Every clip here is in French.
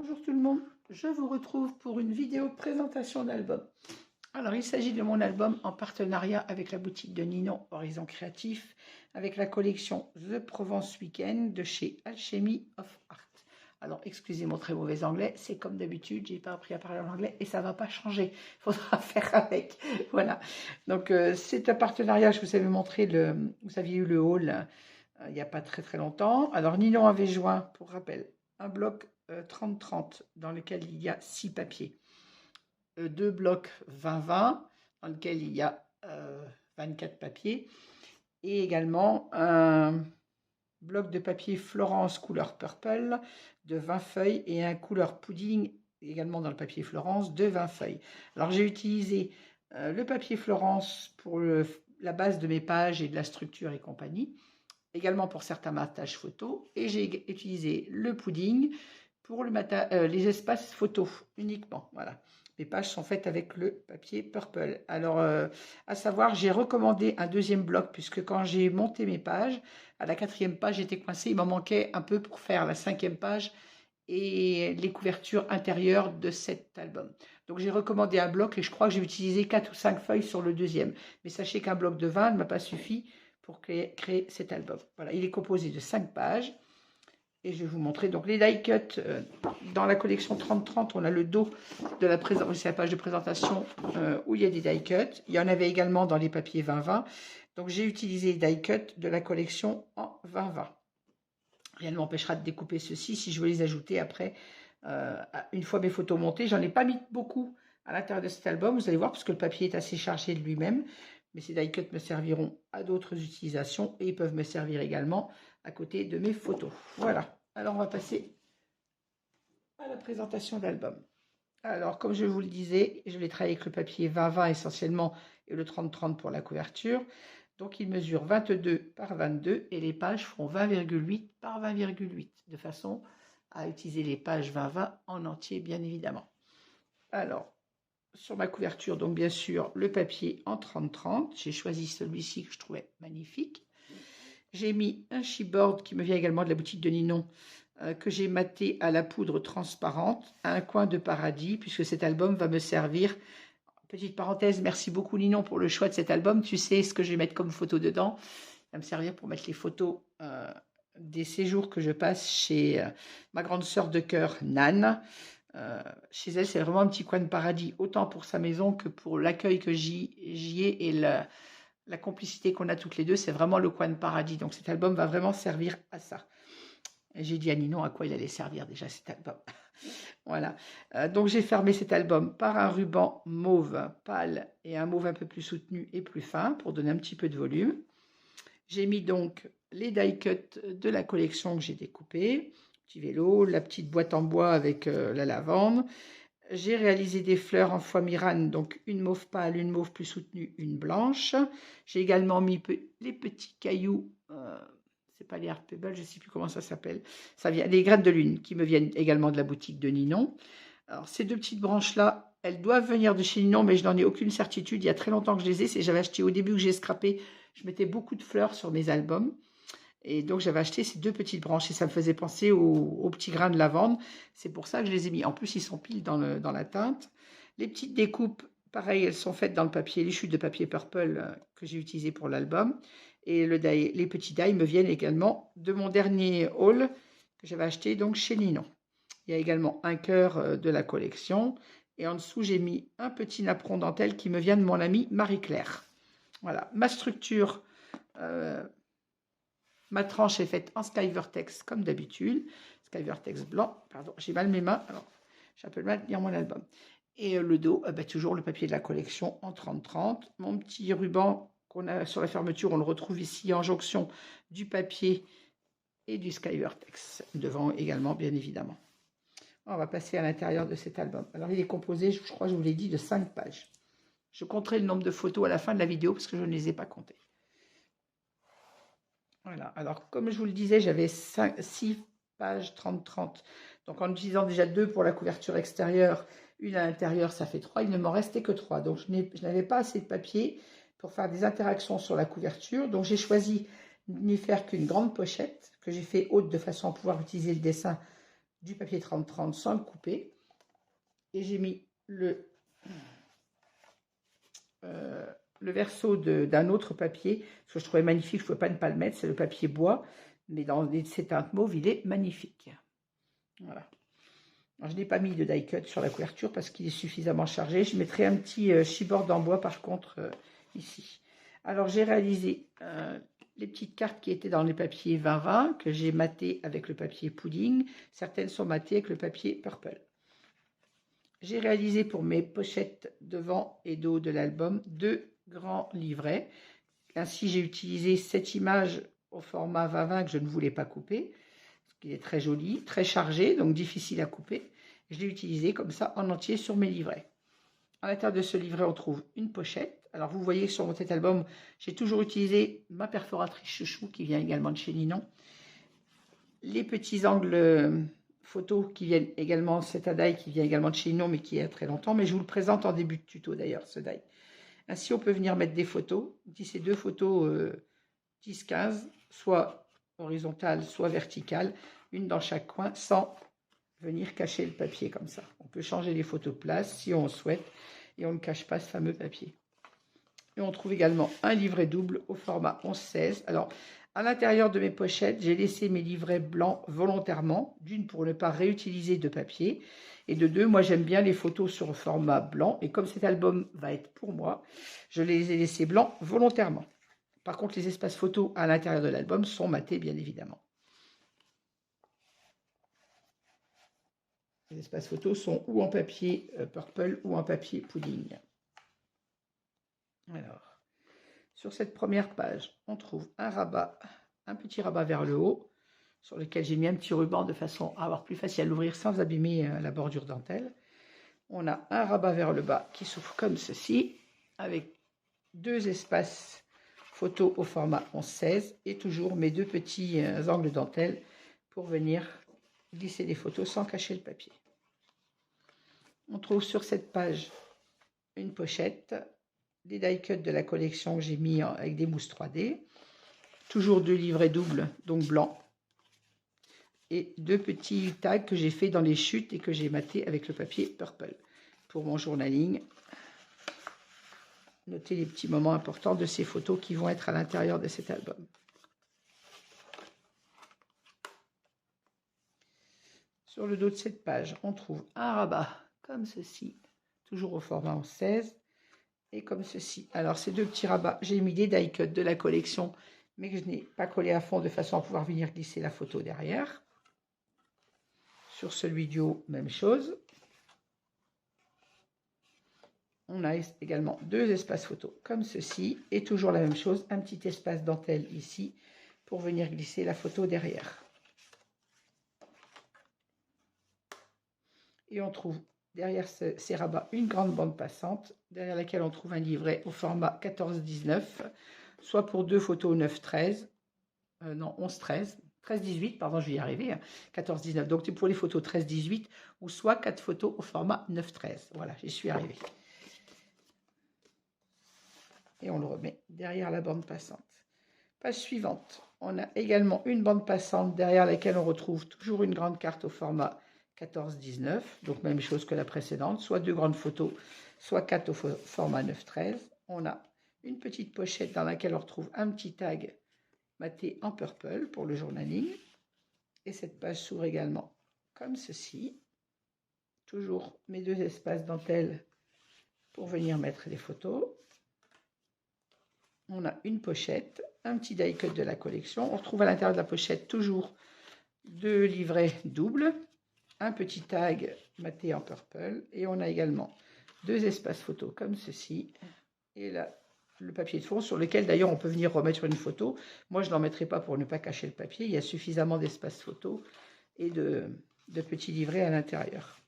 Bonjour tout le monde, je vous retrouve pour une vidéo de présentation d'album. Alors il s'agit de mon album en partenariat avec la boutique de Ninon Horizon Créatif, avec la collection The Provence Weekend de chez Alchemy of Art. Alors excusez mon très mauvais anglais, c'est comme d'habitude, j'ai pas appris à parler en anglais et ça va pas changer, il faudra faire avec. Voilà, donc c'est un partenariat, je vous avais montré, vous aviez eu le haul il n'y a pas très longtemps. Alors Ninon avait joint, pour rappel, un bloc 30-30 dans lequel il y a 6 papiers, deux blocs 20-20 dans lequel il y a 24 papiers, et également un bloc de papier Florence couleur purple de 20 feuilles et un couleur pudding également dans le papier Florence de 20 feuilles. Alors j'ai utilisé le papier Florence pour la base de mes pages et de la structure et compagnie, également pour certains matages photos, et j'ai utilisé le pudding pour les espaces photos uniquement. Voilà, mes pages sont faites avec le papier purple. Alors à savoir, j'ai recommandé un deuxième bloc puisque quand j'ai monté mes pages, à la 4e page j'étais coincée, il m'en manquait un peu pour faire la 5e page et les couvertures intérieures de cet album. Donc j'ai recommandé un bloc et je crois que j'ai utilisé 4 ou 5 feuilles sur le deuxième. Mais sachez qu'un bloc de 20 ne m'a pas suffi pour créer cet album. Voilà, il est composé de 5 pages. Et je vais vous montrer donc les die cuts. Dans la collection 30-30, on a le dos de la page de présentation où il y a des die cuts. Il y en avait également dans les papiers 20-20. Donc j'ai utilisé les die cuts de la collection en 20-20. Rien ne m'empêchera de découper ceci si je veux les ajouter après. Une fois mes photos montées, j'en ai pas mis beaucoup à l'intérieur de cet album. Vous allez voir parce que le papier est assez chargé de lui-même. Mais ces die cuts me serviront à d'autres utilisations et ils peuvent me servir également à côté de mes photos. Voilà, alors on va passer à la présentation d'album. Alors comme je vous le disais, je vais travailler avec le papier 20-20 essentiellement et le 30-30 pour la couverture. Donc il mesure 22 par 22 et les pages feront 20,8 par 20,8 de façon à utiliser les pages 20-20 en entier bien évidemment. Alors sur ma couverture, donc bien sûr le papier en 30-30, j'ai choisi celui-ci que je trouvais magnifique. J'ai mis un chipboard qui me vient également de la boutique de Ninon, que j'ai maté à la poudre transparente, à un coin de paradis, puisque cet album va me servir. Petite parenthèse, merci beaucoup Ninon pour le choix de cet album. Tu sais ce que je vais mettre comme photo dedans. Ça va me servir pour mettre les photos des séjours que je passe chez ma grande sœur de cœur, Nan. Chez elle, c'est vraiment un petit coin de paradis, autant pour sa maison que pour l'accueil que j'y ai et la complicité qu'on a toutes les deux, c'est vraiment le coin de paradis. Donc cet album va vraiment servir à ça. J'ai dit à Ninon à quoi il allait servir déjà cet album. Voilà. Donc j'ai fermé cet album par un ruban mauve pâle et un mauve un peu plus soutenu et plus fin pour donner un petit peu de volume. J'ai mis donc les die cuts de la collection que j'ai découpé. Petit vélo, la petite boîte en bois avec la lavande. J'ai réalisé des fleurs en foie mirane, donc une mauve pâle, une mauve plus soutenue, une blanche. J'ai également mis les petits cailloux, c'est pas les Art Pebbles, je ne sais plus comment ça s'appelle. Ça vient des graines de lune qui me viennent également de la boutique de Ninon. Alors ces deux petites branches-là, elles doivent venir de chez Ninon, mais je n'en ai aucune certitude. Il y a très longtemps que je les ai. J'avais acheté au début que j'ai scrappé. Je mettais beaucoup de fleurs sur mes albums. Et donc, j'avais acheté ces deux petites branches et ça me faisait penser aux petits grains de lavande. C'est pour ça que je les ai mis. En plus, ils sont pile dans la teinte. Les petites découpes, pareil, elles sont faites dans le papier, les chutes de papier purple que j'ai utilisé pour l'album. Et les petits die me viennent également de mon dernier haul que j'avais acheté donc chez Ninon. Il y a également un cœur de la collection. Et en dessous, j'ai mis un petit napperon dentelle qui me vient de mon amie Marie-Claire. Voilà, ma structure... ma tranche est faite en Sky Vertex comme d'habitude. Sky Vertex blanc. Pardon, j'ai mal mes mains. Alors, j'ai un peu de mal à tenir mon album. Et le dos, toujours le papier de la collection en 30-30. Mon petit ruban qu'on a sur la fermeture, on le retrouve ici en jonction du papier et du Sky Vertex. Devant également, bien évidemment. On va passer à l'intérieur de cet album. Alors, il est composé, je crois que je vous l'ai dit, de 5 pages. Je compterai le nombre de photos à la fin de la vidéo parce que je ne les ai pas comptées. Voilà, alors comme je vous le disais, j'avais 6 pages 30-30. Donc en utilisant déjà 2 pour la couverture extérieure, une à l'intérieur, ça fait 3. Il ne m'en restait que 3. Donc je n'avais pas assez de papier pour faire des interactions sur la couverture. Donc j'ai choisi de n'y faire qu'une grande pochette que j'ai fait haute de façon à pouvoir utiliser le dessin du papier 30-30 sans le couper. Et j'ai mis le verso d'un autre papier, parce que je trouvais magnifique, je ne pouvais pas ne le mettre, c'est le papier bois, mais dans ces teintes mauves, il est magnifique. Voilà. Alors, je n'ai pas mis de die cut sur la couverture parce qu'il est suffisamment chargé. Je mettrai un petit chipboard en bois par contre ici. Alors j'ai réalisé les petites cartes qui étaient dans les papiers 20-20 que j'ai maté avec le papier pudding. Certaines sont matées avec le papier purple. J'ai réalisé pour mes pochettes devant et dos de l'album 2 grands livrets. Ainsi, j'ai utilisé cette image au format 20-20 que je ne voulais pas couper. Il est très joli, très chargé, donc difficile à couper. Je l'ai utilisé comme ça en entier sur mes livrets. À l'intérieur de ce livret, on trouve une pochette. Alors, vous voyez sur mon tête album, j'ai toujours utilisé ma perforatrice chouchou qui vient également de chez Ninon. Les petits angles photos qui viennent également, c'est un die qui vient également de chez Ninon, mais qui est très longtemps. Mais je vous le présente en début de tuto d'ailleurs, ce die. Ainsi, on peut venir mettre des photos. Ici, c'est 2 photos 10-15, soit horizontale, soit verticale, une dans chaque coin, sans venir cacher le papier comme ça. On peut changer les photos de place si on souhaite, et on ne cache pas ce fameux papier. Et on trouve également un livret double au format 11-16. Alors, à l'intérieur de mes pochettes, j'ai laissé mes livrets blancs volontairement, d'une pour ne pas réutiliser de papier, et de deux, moi j'aime bien les photos sur format blanc, et comme cet album va être pour moi, je les ai laissés blancs volontairement. Par contre, les espaces photos à l'intérieur de l'album sont matés, bien évidemment. Les espaces photos sont ou en papier purple ou en papier pudding. Alors, sur cette première page, on trouve un rabat, un petit rabat vers le haut, sur lequel j'ai mis un petit ruban de façon à avoir plus facile à l'ouvrir sans abîmer la bordure dentelle. On a un rabat vers le bas qui s'ouvre comme ceci, avec 2 espaces photos au format 11-16 et toujours mes 2 petits angles dentelle pour venir glisser des photos sans cacher le papier. On trouve sur cette page une pochette, des die cuts de la collection que j'ai mis avec des mousses 3D, toujours 2 livrets doubles, donc blancs, et 2 petits tags que j'ai fait dans les chutes et que j'ai maté avec le papier purple pour mon journaling. Notez les petits moments importants de ces photos qui vont être à l'intérieur de cet album. Sur le dos de cette page, on trouve un rabat comme ceci, toujours au format 11-16, et comme ceci. Alors, ces 2 petits rabats, j'ai mis des die cuts de la collection, mais que je n'ai pas collé à fond de façon à pouvoir venir glisser la photo derrière. Sur celui du haut, même chose. On a également 2 espaces photos comme ceci, et toujours la même chose, un petit espace dentelle ici, pour venir glisser la photo derrière. Et on trouve derrière ces rabats une grande bande passante, derrière laquelle on trouve un livret au format 14-19, soit pour 2 photos 9-13, non 11-13, 13-18, pardon, je vais y arriver, 14-19, donc c'est pour les photos 13-18, ou soit 4 photos au format 9-13. Voilà, j'y suis arrivée. Et on le remet derrière la bande passante. Page suivante, on a également une bande passante derrière laquelle on retrouve toujours une grande carte au format 14-19, donc même chose que la précédente, soit 2 grandes photos, soit 4 au format 9-13. On a une petite pochette dans laquelle on retrouve un petit tag maté en purple pour le journaling. Et cette page s'ouvre également comme ceci. Toujours mes 2 espaces dentelle pour venir mettre les photos. On a une pochette, un petit die cut de la collection. On retrouve à l'intérieur de la pochette toujours 2 livrets doubles, un petit tag maté en purple, et on a également 2 espaces photos comme ceci, et là le papier de fond sur lequel d'ailleurs on peut venir remettre une photo. Moi je n'en mettrai pas pour ne pas cacher le papier, il y a suffisamment d'espace photo et de petits livrets à l'intérieur.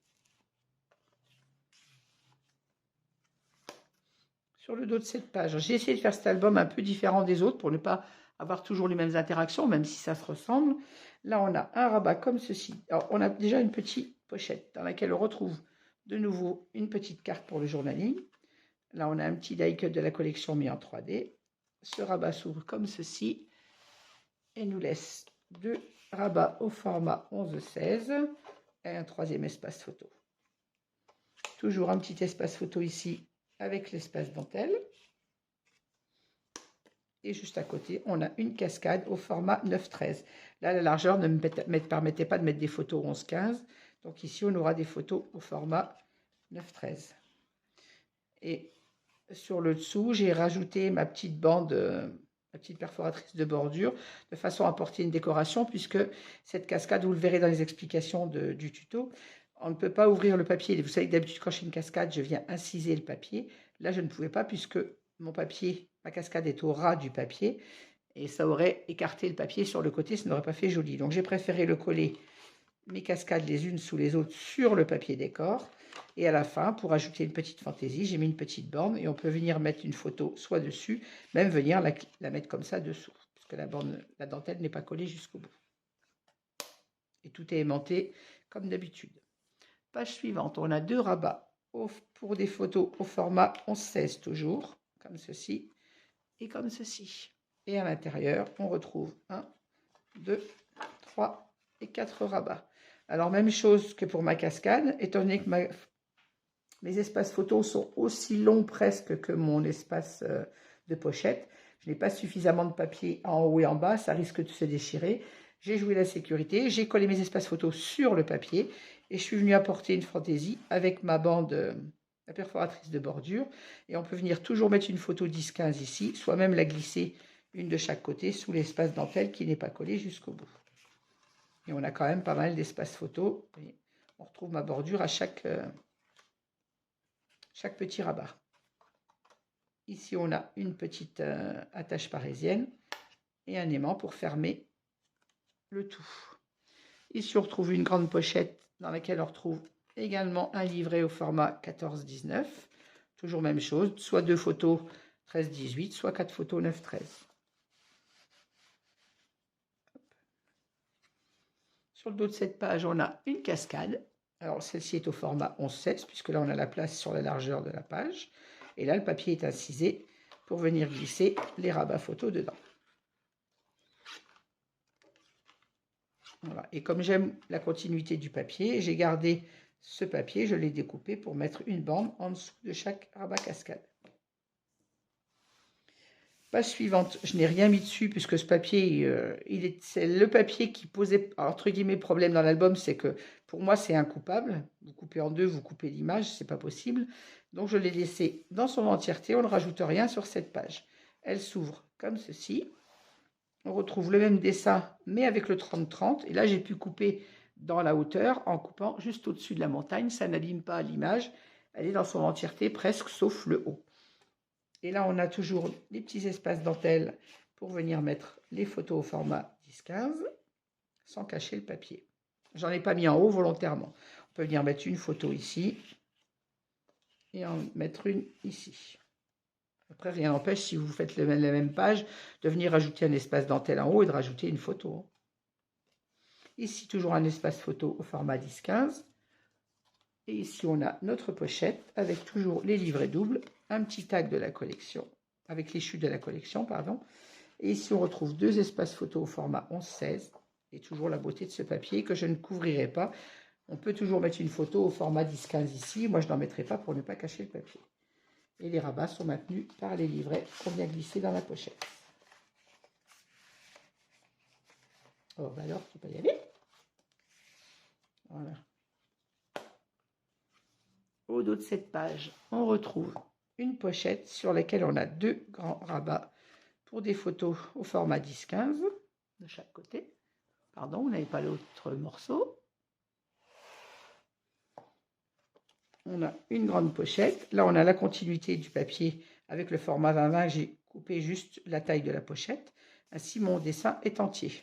Sur le dos de cette page, j'ai essayé de faire cet album un peu différent des autres pour ne pas avoir toujours les mêmes interactions, même si ça se ressemble. Là, on a un rabat comme ceci. Alors, on a déjà une petite pochette dans laquelle on retrouve de nouveau une petite carte pour le journaling. Là, on a un petit die cut de la collection mis en 3D. Ce rabat s'ouvre comme ceci et nous laisse 2 rabats au format 11-16 et un troisième espace photo. Toujours un petit espace photo ici avec l'espace dentelle. Et juste à côté, on a une cascade au format 9-13. Là, la largeur ne me permettait pas de mettre des photos 11-15. Donc ici, on aura des photos au format 9-13. Et sur le dessous, j'ai rajouté ma petite bande, ma petite perforatrice de bordure, de façon à apporter une décoration, puisque cette cascade, vous le verrez dans les explications du tuto, on ne peut pas ouvrir le papier. Vous savez que d'habitude, quand je fais une cascade, je viens inciser le papier. Là, je ne pouvais pas, puisque mon papier, ma cascade est au ras du papier, et ça aurait écarté le papier sur le côté, ça n'aurait pas fait joli. Donc, j'ai préféré le coller, mes cascades les unes sous les autres, sur le papier décor. Et à la fin, pour ajouter une petite fantaisie, j'ai mis une petite borne et on peut venir mettre une photo soit dessus, même venir la mettre comme ça dessous, parce que la dentelle n'est pas collée jusqu'au bout. Et tout est aimanté comme d'habitude. Page suivante, on a 2 rabats pour des photos au format 11-16 toujours, comme ceci et comme ceci. Et à l'intérieur, on retrouve 1, 2, 3 et 4 rabats. Alors, même chose que pour ma cascade, étant donné que mes espaces photos sont aussi longs presque que mon espace de pochette. Je n'ai pas suffisamment de papier en haut et en bas, ça risque de se déchirer. J'ai joué la sécurité, j'ai collé mes espaces photos sur le papier et je suis venue apporter une fantaisie avec ma bande, la perforatrice de bordure. Et on peut venir toujours mettre une photo 10-15 ici, soit même la glisser une de chaque côté sous l'espace dentelle qui n'est pas collé jusqu'au bout. Et on a quand même pas mal d'espace photo. On retrouve ma bordure à chaque petit rabat. Ici, on a une petite attache parisienne et un aimant pour fermer le tout. Ici, on retrouve une grande pochette dans laquelle on retrouve également un livret au format 14-19. Toujours même chose, soit 2 photos 13-18, soit 4 photos 9-13. Sur le dos de cette page, on a une cascade. Alors, celle-ci est au format 11-16, puisque là, on a la place sur la largeur de la page. Et là, le papier est incisé pour venir glisser les rabats photos dedans. Voilà. Et comme j'aime la continuité du papier, j'ai gardé ce papier, je l'ai découpé pour mettre une bande en dessous de chaque rabat cascade. Page suivante, je n'ai rien mis dessus puisque ce papier, c'est le papier qui posait, entre guillemets, problème dans l'album, c'est que pour moi c'est incoupable. Vous coupez en deux, vous coupez l'image, c'est pas possible. Donc je l'ai laissé dans son entièreté, on ne rajoute rien sur cette page. Elle s'ouvre comme ceci. On retrouve le même dessin mais avec le 30-30. Et là j'ai pu couper dans la hauteur en coupant juste au-dessus de la montagne. Ça n'abîme pas l'image, elle est dans son entièreté presque sauf le haut. Et là, on a toujours les petits espaces dentelle pour venir mettre les photos au format 10-15 sans cacher le papier. J'en ai pas mis en haut volontairement. On peut venir mettre une photo ici et en mettre une ici. Après, rien n'empêche, si vous faites la même page, de venir rajouter un espace dentelle en haut et de rajouter une photo. Ici, toujours un espace photo au format 10-15. Et ici, on a notre pochette avec toujours les livrets doubles, un petit tag de la collection, avec les chutes de la collection, pardon. Et ici, on retrouve 2 espaces photos au format 11-16. Et toujours la beauté de ce papier que je ne couvrirai pas. On peut toujours mettre une photo au format 10-15 ici. Moi, je n'en mettrai pas pour ne pas cacher le papier. Et les rabats sont maintenus par les livrets qu'on vient glisser dans la pochette. Oh, bah alors, tu peux y aller. Voilà. Au dos de cette page, on retrouve une pochette sur laquelle on a 2 grands rabats pour des photos au format 10-15 de chaque côté. Pardon, vous n'avez pas l'autre morceau. On a une grande pochette. Là, on a la continuité du papier avec le format 20-20. J'ai coupé juste la taille de la pochette. Ainsi, mon dessin est entier.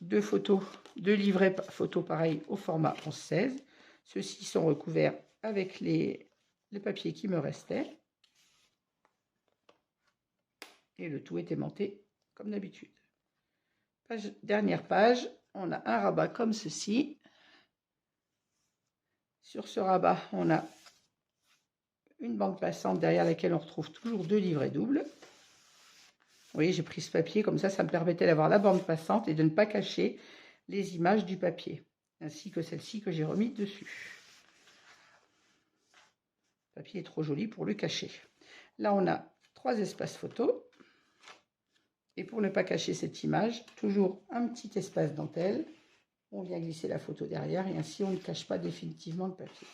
2 photos, 2 livrets photos pareils au format 11-16. Ceux-ci sont recouverts avec les papiers qui me restaient. Et le tout est aimanté comme d'habitude. Dernière page, on a un rabat comme ceci. Sur ce rabat, on a une bande passante derrière laquelle on retrouve toujours 2 livrets doubles. Vous voyez, j'ai pris ce papier, comme ça me permettait d'avoir la bande passante et de ne pas cacher les images du papier. ainsi que celle-ci que j'ai remise dessus. Le papier est trop joli pour le cacher. Là, on a 3 espaces photos. Et pour ne pas cacher cette image, toujours un petit espace dentelle. On vient glisser la photo derrière et ainsi on ne cache pas définitivement le papier.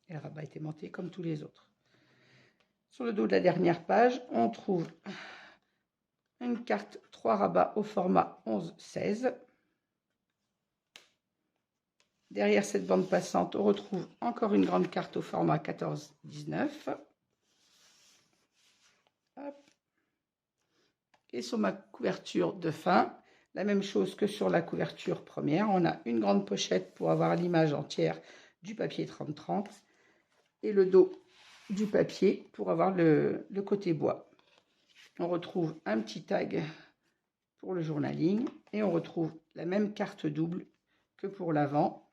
Et le rabat est aimanté comme tous les autres. Sur le dos de la dernière page, on trouve une carte 3 rabats au format 11-16. Derrière cette bande passante, on retrouve encore une grande carte au format 14-19. Et sur ma couverture de fin, la même chose que sur la couverture première, on a une grande pochette pour avoir l'image entière du papier 30-30 et le dos du papier pour avoir le côté bois. On retrouve un petit tag pour le journaling et on retrouve la même carte double que pour l'avant,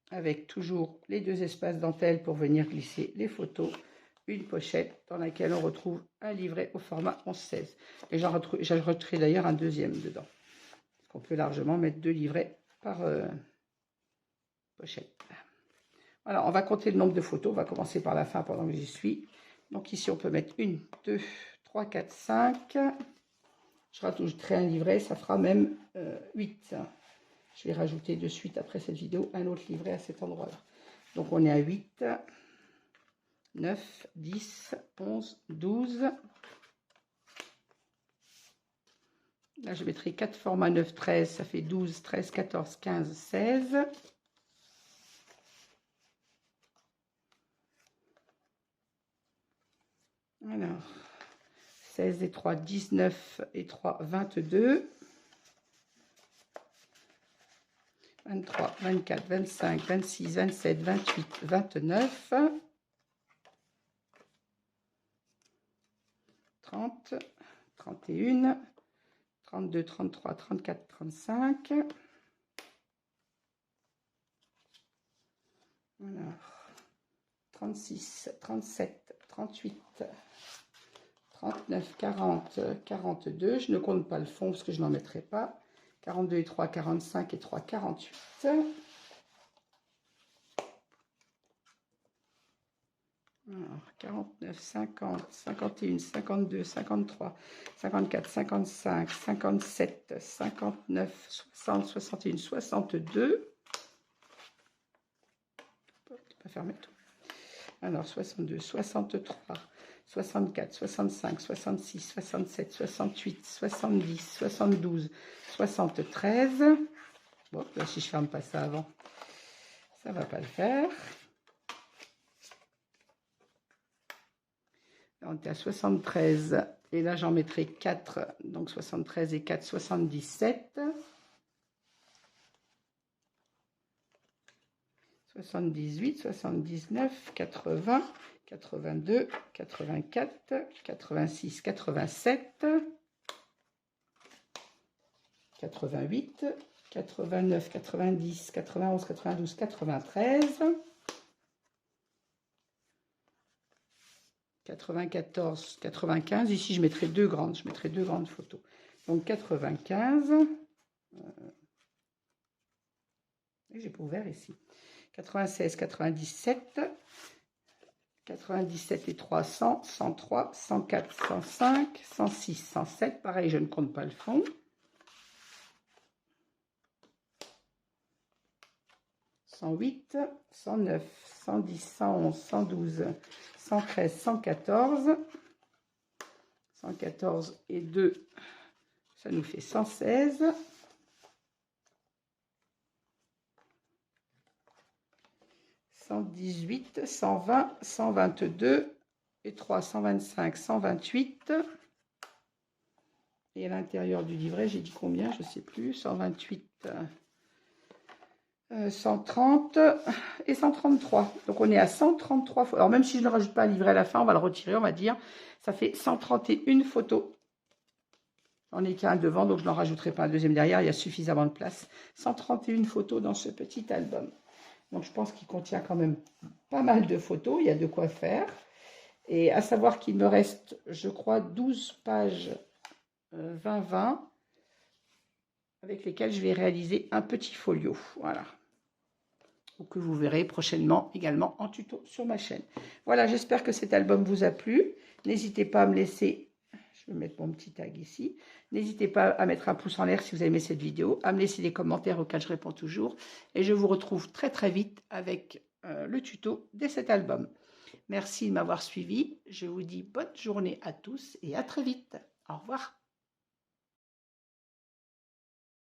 avec toujours les 2 espaces dentelle pour venir glisser les photos, une pochette dans laquelle on retrouve un livret au format 11-16. Et j'ajouterai d'ailleurs un deuxième dedans. On peut largement mettre 2 livrets par pochette. Voilà, on va compter le nombre de photos. On va commencer par la fin pendant que j'y suis. Donc ici, on peut mettre 1, 2, 3, 4, 5. Je rajouterai un livret, ça fera même 8. Je vais rajouter de suite après cette vidéo un autre livret à cet endroit-là. Donc on est à 8. 9, 10, 11, 12. Là, je mettrai 4 formats 9, 13. Ça fait 12, 13, 14, 15, 16. Alors, 16 et 3, 19 et 3, 22. 23, 24, 25, 26, 27, 28, 29. 30, 31, 32, 33, 34, 35. Alors, 36, 37, 38, 39, 40, 42. Je ne compte pas le fond parce que je n'en mettrai pas. 42 et 3, 45 et 3, 48. Alors, 49, 50, 51, 52, 53, 54, 55, 57, 59, 60, 61, 62. Je ne peux pas fermer tout. Alors, 62, 63, 64, 65, 66, 67, 68, 70, 72, 73. Bon, là, si je ne ferme pas ça avant, ça ne va pas le faire. Là, on est à 73 et là j'en mettrai 4, donc 73 et 4, 77. 78, 79, 80, 82, 84, 86, 87, 88, 89, 90, 91, 92, 93, 94, 95. Ici, je mettrai 2 grandes. Je mettrai 2 grandes photos. Donc 95. J'ai pas ouvert ici. 96, 97. 97 et 300, 103, 104, 105, 106, 107. Pareil, je ne compte pas le fond. 108, 109, 110, 111, 112, 113, 114. 114 et 2, ça nous fait 116. 118, 120, 122 et 3, 125, 128. Et à l'intérieur du livret, j'ai dit combien? Je ne sais plus. 128, 130 et 133. Donc on est à 133 photos. Alors même si je ne rajoute pas un livret à la fin, on va le retirer, on va dire. Ça fait 131 photos. On n'est qu'un devant, donc je n'en rajouterai pas un deuxième derrière. Il y a suffisamment de place. 131 photos dans ce petit album. Donc je pense qu'il contient quand même pas mal de photos. Il y a de quoi faire. Et à savoir qu'il me reste, je crois, 12 pages 20-20. avec lesquels je vais réaliser un petit folio. Voilà. Ou que vous verrez prochainement également en tuto sur ma chaîne. Voilà, j'espère que cet album vous a plu. N'hésitez pas à me laisser, je vais mettre mon petit tag ici. N'hésitez pas à mettre un pouce en l'air si vous avez aimé cette vidéo, à me laisser des commentaires auxquels je réponds toujours. Et je vous retrouve très très vite avec le tuto de cet album. Merci de m'avoir suivi. Je vous dis bonne journée à tous et à très vite. Au revoir.